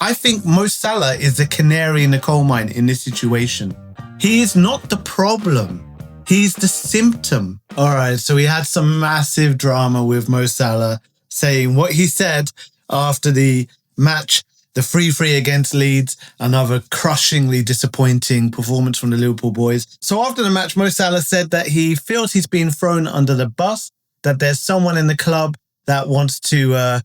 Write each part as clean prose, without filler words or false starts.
I think Mo Salah is the canary in the coal mine in this situation. He is not the problem. He's the symptom. All right, so we had some massive drama with Mo Salah saying what he said after the match, the 3-3 against Leeds, another crushingly disappointing performance from the Liverpool boys. So after the match, Mo Salah said that he feels he's been thrown under the bus, that there's someone in the club that wants to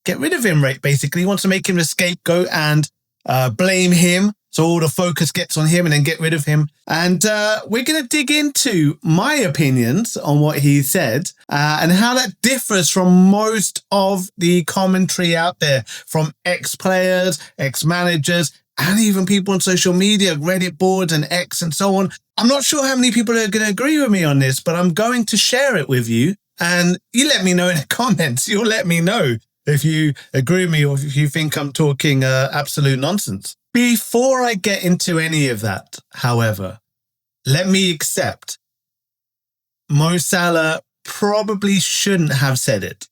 get rid of him, right? Basically, he wants to make him the scapegoat and blame him. So all the focus gets on him and then get rid of him. And we're going to dig into my opinions on what he said and how that differs from most of the commentary out there from ex-players, ex-managers, and even people on social media, Reddit boards and X and so on. I'm not sure how many people are going to agree with me on this, but I'm going to share it with you. And you let me know in the comments. You'll let me know if you agree with me or if you think I'm talking absolute nonsense. Before I get into any of that, however, let me accept Mo Salah probably shouldn't have said it.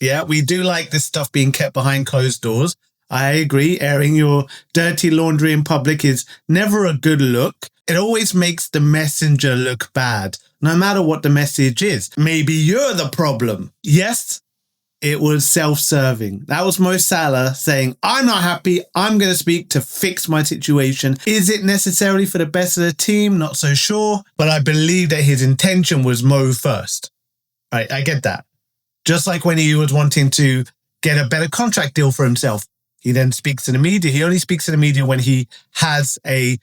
Yeah, we do like this stuff being kept behind closed doors. I agree, airing your dirty laundry in public is never a good look. It always makes the messenger look bad, no matter what the message is. Maybe you're the problem. Yes, it was self-serving. That was Mo Salah saying, I'm not happy. I'm going to speak to fix my situation. Is it necessarily for the best of the team? Not so sure. But I believe that his intention was Mo first. Right, I get that. Just like when he was wanting to get a better contract deal for himself. He then speaks to the media. He only speaks to the media when he has a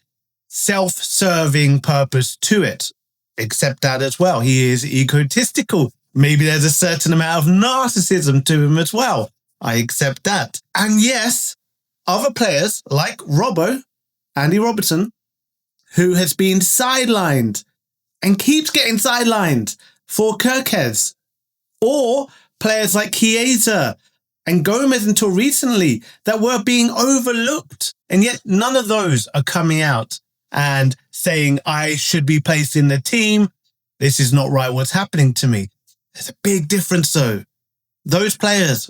self-serving purpose to it. Accept that as well. He is egotistical. Maybe there's a certain amount of narcissism to him as well. I accept that. And yes, other players like Andy Robertson, who has been sidelined and keeps getting sidelined for Kirkes, or players like Chiesa and Gomez until recently that were being overlooked. And yet none of those are coming out and saying, I should be placed in the team. This is not right. What's happening to me? There's a big difference though. Those players,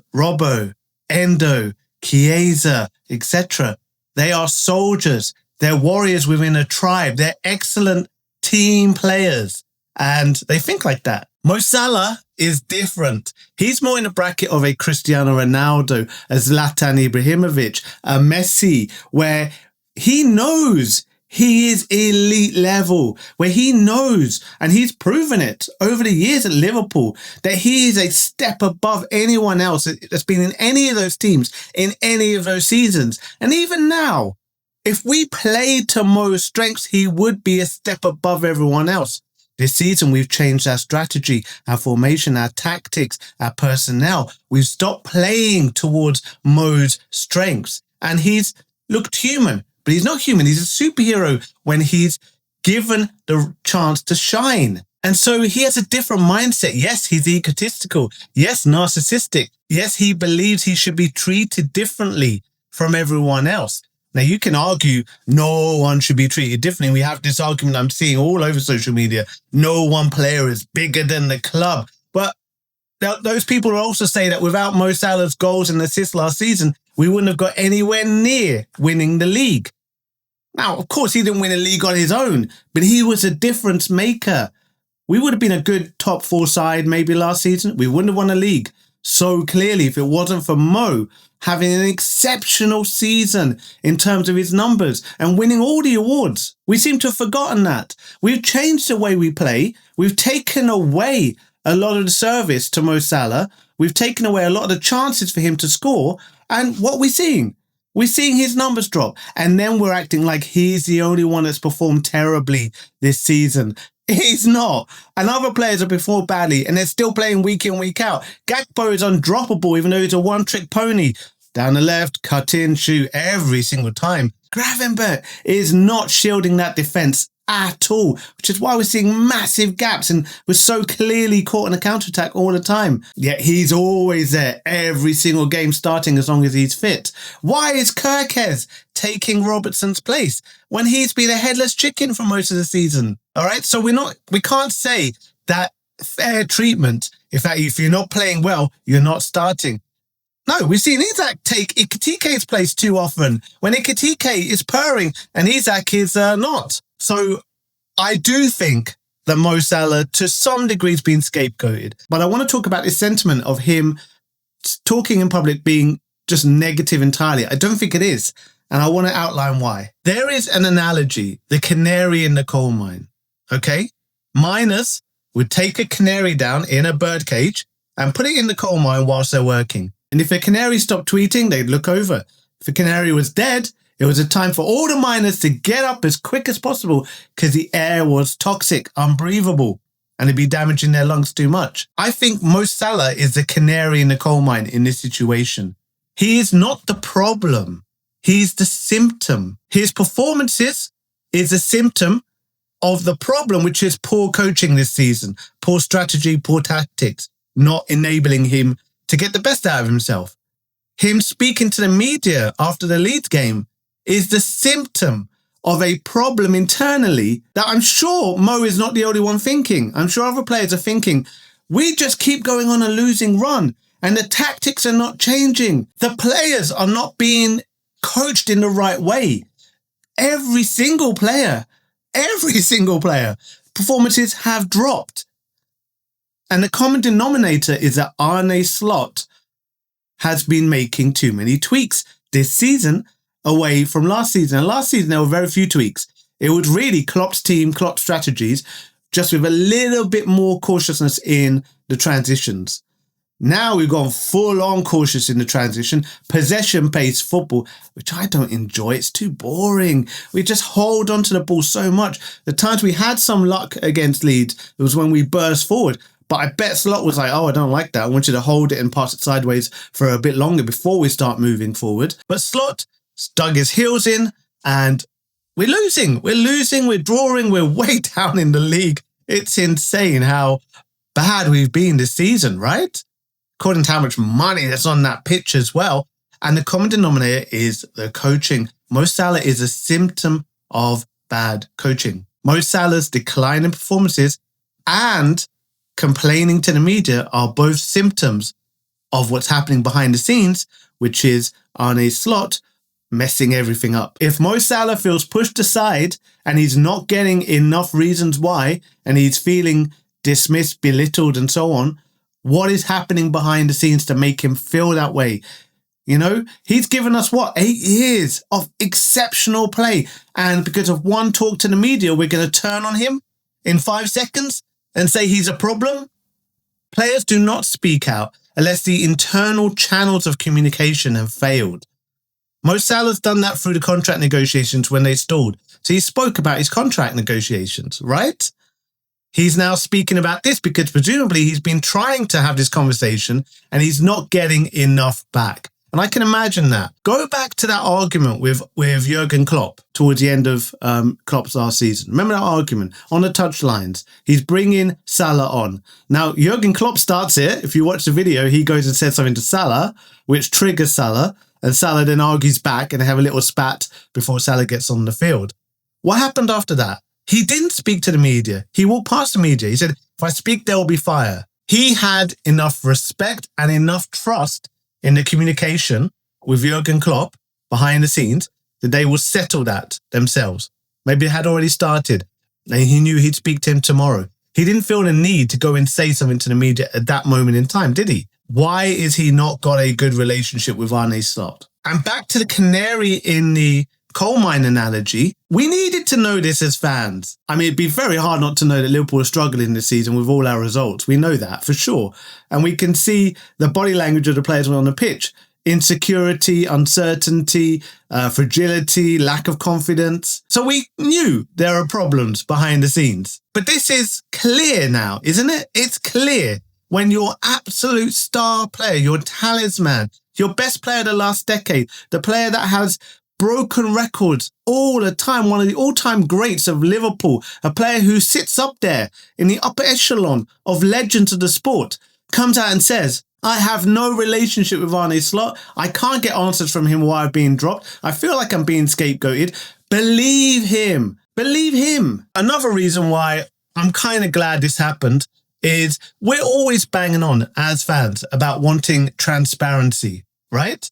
Endo, Chiesa, etc., they are soldiers. They're warriors within a tribe. They're excellent team players. And they think like that. Mo Salah is different. He's more in the bracket of a Cristiano Ronaldo, a Zlatan Ibrahimovic, a Messi, where he knows he is elite level, where he knows, and he's proven it over the years at Liverpool, that he is a step above anyone else that's been in any of those teams, in any of those seasons. And even now, if we played to Mo's strengths, he would be a step above everyone else. This season, we've changed our strategy, our formation, our tactics, our personnel. We've stopped playing towards Mo's strengths, and he's looked human. But he's not human. He's a superhero when he's given the chance to shine. And so he has a different mindset. Yes, he's egotistical. Yes, narcissistic. Yes, he believes he should be treated differently from everyone else. Now, you can argue no one should be treated differently. We have this argument I'm seeing all over social media. No one player is bigger than the club. But those people also say that without Mo Salah's goals and assists last season, we wouldn't have got anywhere near winning the league. Now, of course, he didn't win a league on his own, but he was a difference maker. We would have been a good top 4 side maybe last season. We wouldn't have won a league so clearly if it wasn't for Mo having an exceptional season in terms of his numbers and winning all the awards. We seem to have forgotten that. We've changed the way we play. We've taken away a lot of the service to Mo Salah. We've taken away a lot of the chances for him to score. And what are we seeing? We're seeing his numbers drop. And then we're acting like he's the only one that's performed terribly this season. He's not. And other players have performed badly and they're still playing week in, week out. Gakpo is undroppable even though he's a one-trick pony. Down the left, cut in, shoot every single time. Gravenberch is not shielding that defence at all, which is why we're seeing massive gaps and we're so clearly caught in a counter-attack all the time. Yet he's always there, every single game starting as long as he's fit. Why is Kirkes taking Robertson's place when he's been a headless chicken for most of the season? All right, so we can't say that fair treatment, if you're not playing well, you're not starting. No, we've seen Isak take Ekitike's place too often when Ekitike is purring and Isak is not. So I do think that Mo Salah to some degree has been scapegoated. But I want to talk about this sentiment of him talking in public being just negative entirely. I don't think it is. And I want to outline why. There is an analogy, the canary in the coal mine. Okay? Miners would take a canary down in a bird cage and put it in the coal mine whilst they're working. And if a canary stopped tweeting, they'd look over. If a canary was dead, it was a time for all the miners to get up as quick as possible because the air was toxic, unbreathable, and it'd be damaging their lungs too much. I think Mo Salah is the canary in the coal mine in this situation. He is not the problem. He's the symptom. His performances is a symptom of the problem, which is poor coaching this season, poor strategy, poor tactics, not enabling him to get the best out of himself. Him speaking to the media after the Leeds game is the symptom of a problem internally that I'm sure Mo is not the only one thinking. I'm sure other players are thinking, we just keep going on a losing run and the tactics are not changing. The players are not being coached in the right way. Every single player, performances have dropped. And the common denominator is that Arne Slot has been making too many tweaks this season away from last season. And last season, there were very few tweaks. It was really Klopp's team, Klopp's strategies, just with a little bit more cautiousness in the transitions. Now we've gone full on cautious in the transition, possession-based football, which I don't enjoy. It's too boring. We just hold on to the ball so much. The times we had some luck against Leeds, it was when we burst forward. But I bet Slot was like, oh, I don't like that. I want you to hold it and pass it sideways for a bit longer before we start moving forward. But Slot dug his heels in and we're losing. We're drawing. We're way down in the league. It's insane how bad we've been this season, right? According to how much money that's on that pitch as well. And the common denominator is the coaching. Mo Salah is a symptom of bad coaching. Mo Salah's decline in performances and complaining to the media are both symptoms of what's happening behind the scenes, which is Arne Slot messing everything up. If Mo Salah feels pushed aside and he's not getting enough reasons why, and he's feeling dismissed, belittled, and so on, what is happening behind the scenes to make him feel that way? You know, he's given us 8 years of exceptional play. And because of one talk to the media, we're going to turn on him in 5 seconds and say he's a problem? Players do not speak out unless the internal channels of communication have failed. Mo Salah's done that through the contract negotiations when they stalled. So he spoke about his contract negotiations, right? He's now speaking about this because presumably he's been trying to have this conversation and he's not getting enough back. And I can imagine that. Go back to that argument with Jurgen Klopp towards the end of Klopp's last season. Remember that argument on the touchlines? He's bringing Salah on. Now, Jurgen Klopp starts it. If you watch the video, he goes and says something to Salah, which triggers Salah. And Salah then argues back and they have a little spat before Salah gets on the field. What happened after that? He didn't speak to the media. He walked past the media. He said, if I speak, there will be fire. He had enough respect and enough trust in the communication with Jurgen Klopp behind the scenes that they will settle that themselves. Maybe it had already started and he knew he'd speak to him tomorrow. He didn't feel the need to go and say something to the media at that moment in time, did he? Why is he not got a good relationship with Arne Slot? And back to the canary in the coal mine analogy, we needed to know this as fans. I mean, it'd be very hard not to know that Liverpool are struggling this season with all our results. We know that for sure. And we can see the body language of the players on the pitch. Insecurity, uncertainty, fragility, lack of confidence. So we knew there are problems behind the scenes. But this is clear now, isn't it? It's clear when your absolute star player, your talisman, your best player of the last decade, the player that has broken records all the time, one of the all-time greats of Liverpool, a player who sits up there in the upper echelon of legends of the sport, comes out and says, I have no relationship with Arne Slot. I can't get answers from him why I've been dropped. I feel like I'm being scapegoated. Believe him. Believe him. Another reason why I'm kind of glad this happened is we're always banging on as fans about wanting transparency. right?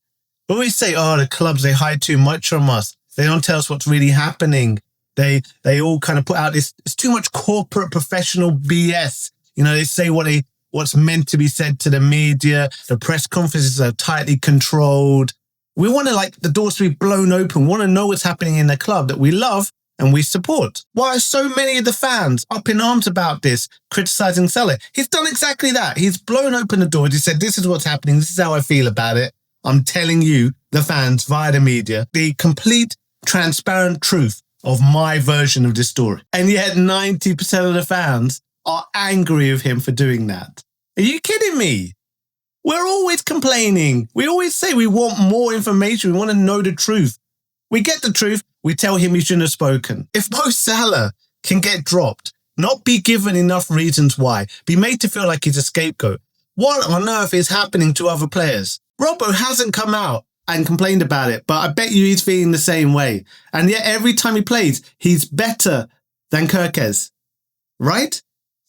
When we say, oh, the clubs, they hide too much from us. They don't tell us what's really happening. They all kind of put out this, it's too much corporate professional BS. You know, they say what's meant to be said to the media. The press conferences are tightly controlled. We want to the doors to be blown open. We want to know what's happening in the club that we love and we support. Why are so many of the fans up in arms about this, criticizing Salah? He's done exactly that. He's blown open the doors. He said, this is what's happening. This is how I feel about it. I'm telling you, the fans, via the media, the complete transparent truth of my version of this story. And yet 90% of the fans are angry with him for doing that. Are you kidding me? We're always complaining. We always say we want more information. We want to know the truth. We get the truth. We tell him he shouldn't have spoken. If Mo Salah can get dropped, not be given enough reasons why, be made to feel like he's a scapegoat, what on earth is happening to other players? Robbo hasn't come out and complained about it, but I bet you he's feeling the same way. And yet every time he plays, he's better than Kerkez, right?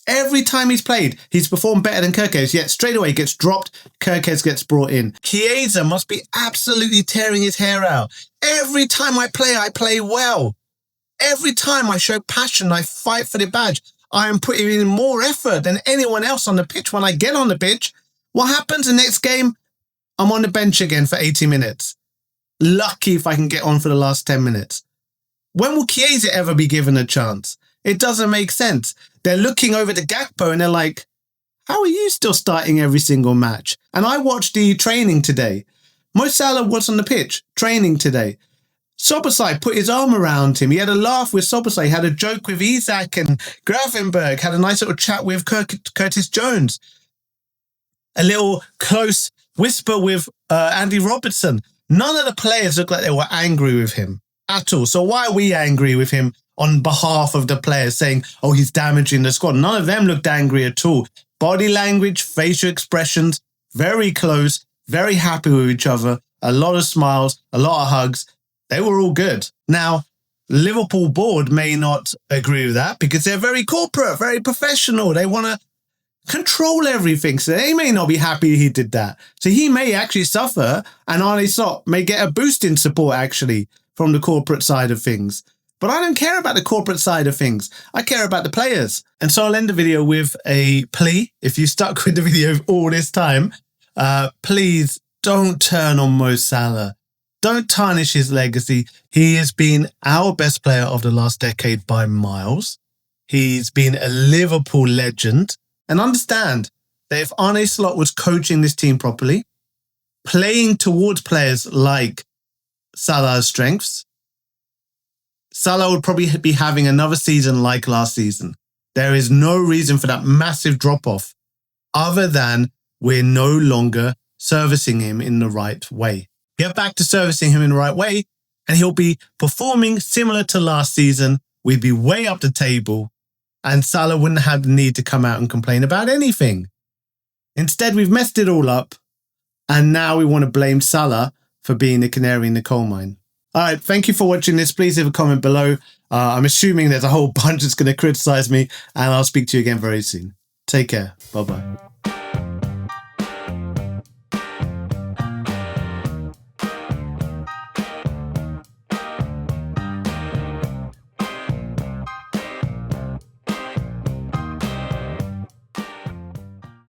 Every time he's played, he's performed better than Kerkez, yet straight away gets dropped, Kerkez gets brought in. Chiesa must be absolutely tearing his hair out. Every time I play well. Every time I show passion, I fight for the badge. I am putting in more effort than anyone else on the pitch. When I get on the pitch, what happens the next game? I'm on the bench again for 80 minutes. Lucky if I can get on for the last 10 minutes. When will Chiesa ever be given a chance? It doesn't make sense. They're looking over to Gakpo and they're like, how are you still starting every single match? And I watched the training today. Mo Salah was on the pitch, training today. Szoboszlai put his arm around him. He had a laugh with Szoboszlai, had a joke with Isak and Gravenberg, had a nice little chat with Curtis Jones. A little close whisper with Andy Robertson. None of the players looked like they were angry with him at all. So why are we angry with him on behalf of the players, saying, oh, he's damaging the squad? None of them looked angry at all. Body language, facial expressions, very close, very happy with each other, a lot of smiles, a lot of hugs. They were all good. Now, Liverpool board may not agree with that because they're very corporate, very professional. They want to control everything. So they may not be happy he did that. So he may actually suffer, and Arne Slot may get a boost in support actually from the corporate side of things. But I don't care about the corporate side of things. I care about the players. And so I'll end the video with a plea. If you stuck with the video all this time, please don't turn on Mo Salah. Don't tarnish his legacy. He has been our best player of the last decade by miles. He's been a Liverpool legend. And understand that if Arne Slot was coaching this team properly, playing towards players like Salah's strengths, Salah would probably be having another season like last season. There is no reason for that massive drop-off other than we're no longer servicing him in the right way. Get back to servicing him in the right way, and he'll be performing similar to last season. We'd be way up the table, and Salah wouldn't have the need to come out and complain about anything. Instead, we've messed it all up, and now we want to blame Salah for being the canary in the coal mine. All right, thank you for watching this. Please leave a comment below. I'm assuming there's a whole bunch that's going to criticize me, and I'll speak to you again very soon. Take care. Bye-bye.